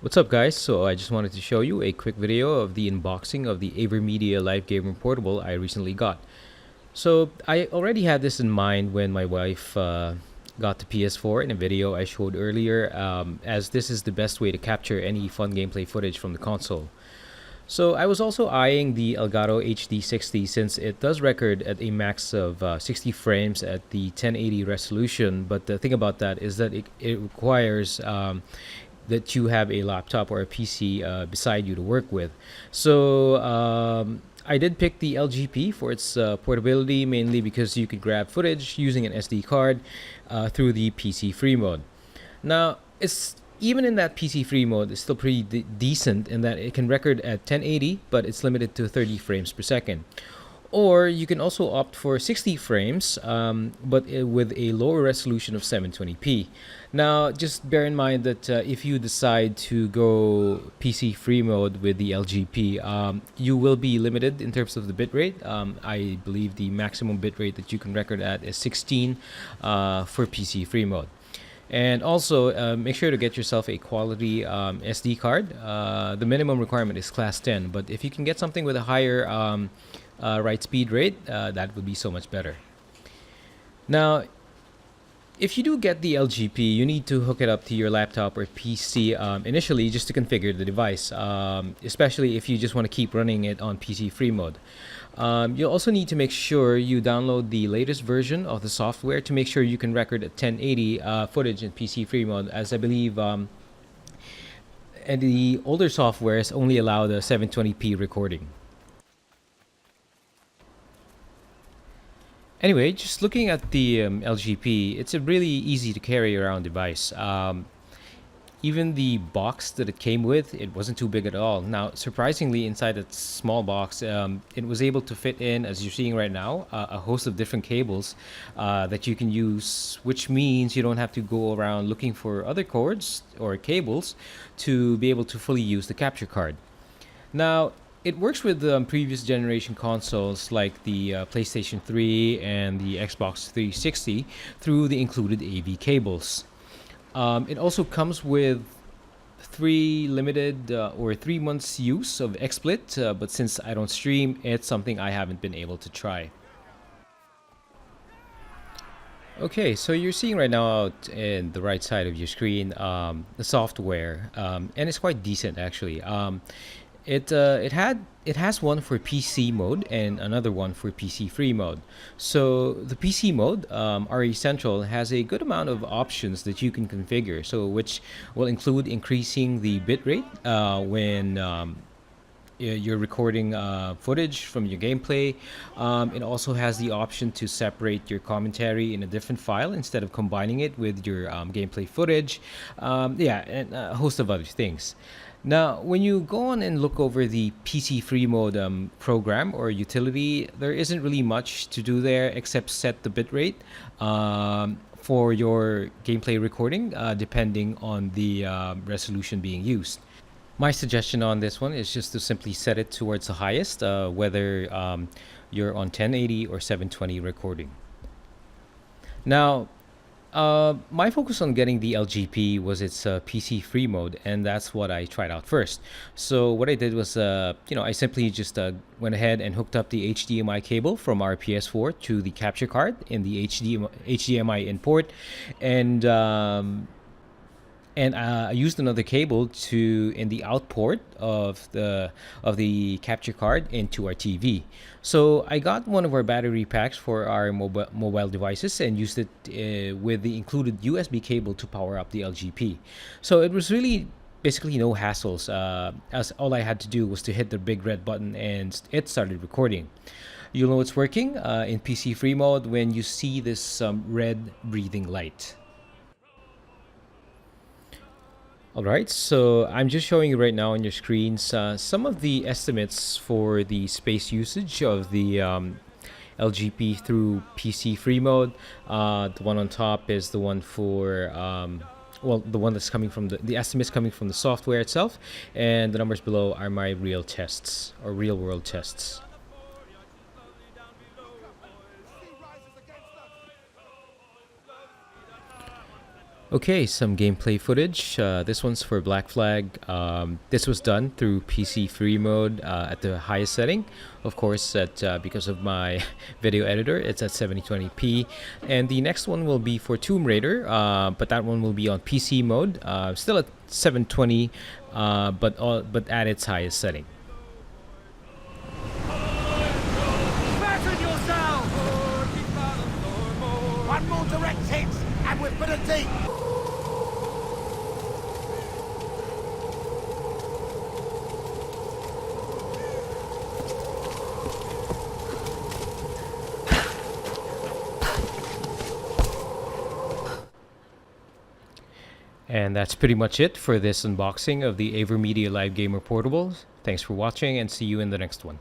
What's up guys? So I just wanted to show you a quick video of the unboxing of the Avermedia Live Gamer Portable I recently got. So I already had this in mind when my wife got the PS4 in a video I showed earlier, as this is the best way to capture any fun gameplay footage from the console. So I was also eyeing the Elgato HD60 since it does record at a max of 60 frames at the 1080 resolution, but the thing about that is that it requires that you have a laptop or a PC beside you to work with. So I did pick the LGP for its portability, mainly because you could grab footage using an SD card through the PC free mode. Now, it's even in that PC free mode, it's still pretty decent in that it can record at 1080, but it's limited to 30 frames per second. Or you can also opt for 60 frames, but with a lower resolution of 720p. Now, just bear in mind that if you decide to go PC free mode with the LGP, you will be limited in terms of the bitrate. I believe the maximum bitrate that you can record at is 16 for PC free mode. And also, make sure to get yourself a quality SD card. The minimum requirement is class 10, but if you can get something with a higher write speed rate, that would be so much better. Now, if you do get the LGP, you need to hook it up to your laptop or PC initially just to configure the device, especially if you just want to keep running it on PC free mode. You'll also need to make sure you download the latest version of the software to make sure you can record at 1080 footage in PC free mode, as I believe and the older softwares only allow the 720p recording. Anyway, just looking at the LGP, it's a really easy to carry around device. Even the box that it came with, it wasn't too big at all. Now, surprisingly, inside that small box, it was able to fit in, as you're seeing right now, a host of different cables that you can use, which means you don't have to go around looking for other cords or cables to be able to fully use the capture card. Now, it works with previous generation consoles like the PlayStation 3 and the Xbox 360 through the included AV cables. It also comes with 3 months use of XSplit, but since I don't stream, it's something I haven't been able to try. Okay, so you're seeing right now out in the right side of your screen the software, and it's quite decent actually. It has one for PC mode and another one for PC free mode. So the PC mode, RE Central, has a good amount of options that you can configure. So which will include increasing the bitrate when you're recording footage from your gameplay. It also has the option to separate your commentary in a different file instead of combining it with your gameplay footage. Yeah, and a host of other things. Now, when you go on and look over the PC free mode program or utility, there isn't really much to do there except set the bitrate for your gameplay recording, depending on the resolution being used. My suggestion on this one is just to simply set it towards the highest, whether you're on 1080 or 720 recording. Now, my focus on getting the LGP was its PC free mode, and that's what I tried out first. So what I did was, I simply just went ahead and hooked up the HDMI cable from our PS4 to the capture card in the HDMI in port, and I used another cable to in the out port of the capture card into our TV. So I got one of our battery packs for our mobile devices and used it with the included USB cable to power up the LGP. So it was really basically no hassles, as all I had to do was to hit the big red button and it started recording. You'll know it's working in PC free mode when you see this red breathing light. Alright, so I'm just showing you right now on your screens some of the estimates for the space usage of the LGP through PC free mode. The one on top is the one for, the one that's coming from the estimates coming from the software itself, and the numbers below are my real tests or real world tests. Okay, some gameplay footage. This one's for Black Flag. This was done through PC free mode at the highest setting. Of course, because of my video editor, it's at 7020p. And the next one will be for Tomb Raider, but that one will be on PC mode, still at 720, but at its highest setting. Fasten yourselves! One more direct hit, and we're put a deep. And that's pretty much it for this unboxing of the Avermedia Live Gamer Portable. Thanks for watching and see you in the next one.